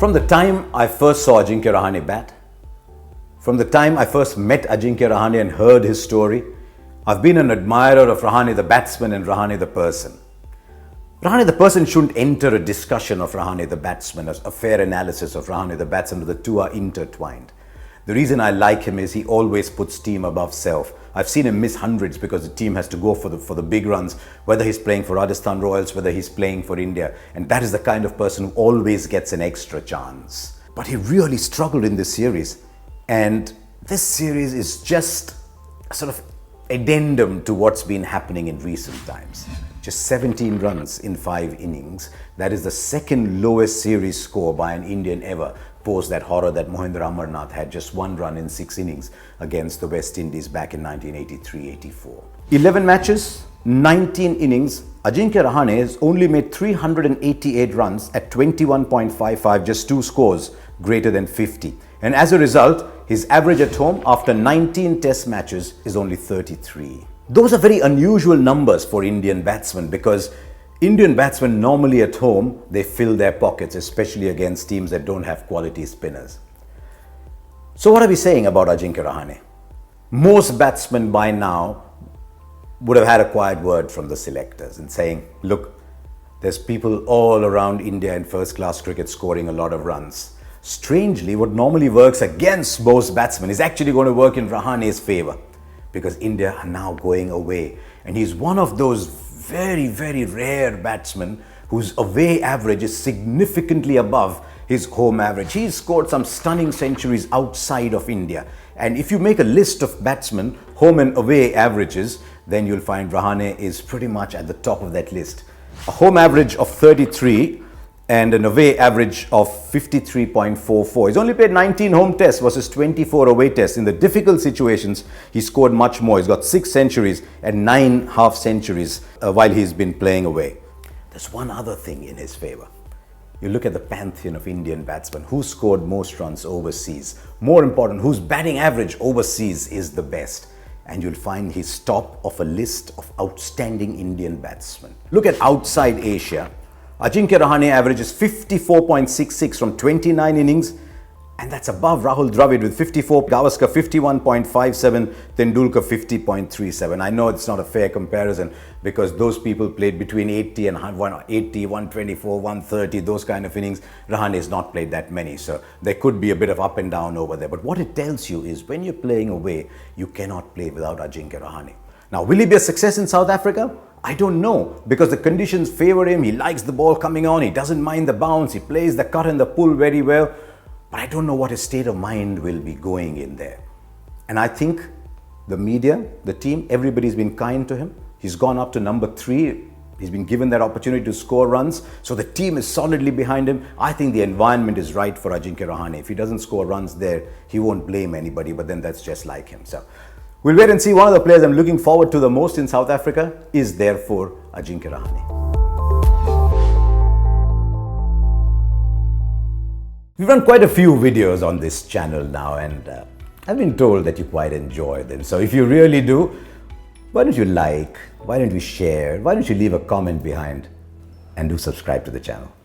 From the time I first saw Ajinkya Rahane bat, from the time I first met Ajinkya Rahane and heard his story, I've been an admirer of Rahane the batsman and Rahane the person. Rahane the person shouldn't enter a discussion of Rahane the batsman, a fair analysis of Rahane the batsman. The two are intertwined. The reason I like him is he always puts team above self. I've seen him miss hundreds because the team has to go for the big runs, whether he's playing for Rajasthan Royals, whether he's playing for India. And that is the kind of person who always gets an extra chance. But he really struggled in this series. And this series is just a sort of addendum to what's been happening in recent times. Just 17 runs in 5 innings. That is the second lowest series score by an Indian ever, post that horror that Mohinder Amarnath had, just 1 run in 6 innings against the West Indies back in 1983-84. 11 matches, 19 innings. Ajinkya Rahane has only made 388 runs at 21.55, just 2 scores greater than 50. And as a result, his average at home after 19 test matches is only 33. Those are very unusual numbers for Indian batsmen, because Indian batsmen normally at home, they fill their pockets, especially against teams that don't have quality spinners. So what are we saying about Ajinkya Rahane? Most batsmen by now would have had a quiet word from the selectors and saying, look, there's people all around India in first-class cricket scoring a lot of runs. Strangely, what normally works against most batsmen is actually going to work in Rahane's favor, because India are now going away. And he's one of those very, very rare batsmen whose away average is significantly above his home average. He's scored some stunning centuries outside of India. And if you make a list of batsmen, home and away averages, then you'll find Rahane is pretty much at the top of that list. A home average of 33 and an away average of 53.44. He's only played 19 home tests versus 24 away tests. In the difficult situations, he scored much more. He's got 6 centuries and 9 half centuries while he's been playing away. There's one other thing in his favor. You look at the pantheon of Indian batsmen. Who scored most runs overseas? More important, whose batting average overseas is the best? And you'll find he's top of a list of outstanding Indian batsmen. Look at outside Asia. Ajinkya Rahane averages 54.66 from 29 innings, and that's above Rahul Dravid with 54, Gavaskar 51.57, Tendulkar 50.37. I know it's not a fair comparison because those people played between 80 and 180, 124, 130, those kind of innings. Rahane has not played that many, so there could be a bit of up and down over there. But what it tells you is when you're playing away, you cannot play without Ajinkya Rahane. Now, will he be a success in South Africa? I don't know, because the conditions favor him. He likes the ball coming on. He doesn't mind the bounce. He plays the cut and the pull very well. But I don't know what his state of mind will be going in there. And I think the media, the team, everybody's been kind to him. He's gone up to number 3. He's been given that opportunity to score runs. So the team is solidly behind him. I think the environment is right for Ajinkya Rahane. If he doesn't score runs there, he won't blame anybody. But then that's just like him. So we'll wait and see. One of the players I'm looking forward to the most in South Africa is therefore Ajinkya Rahane. We've run quite a few videos on this channel now, and I've been told that you quite enjoy them. So if you really do, why don't you like, why don't you share, why don't you leave a comment behind, and do subscribe to the channel.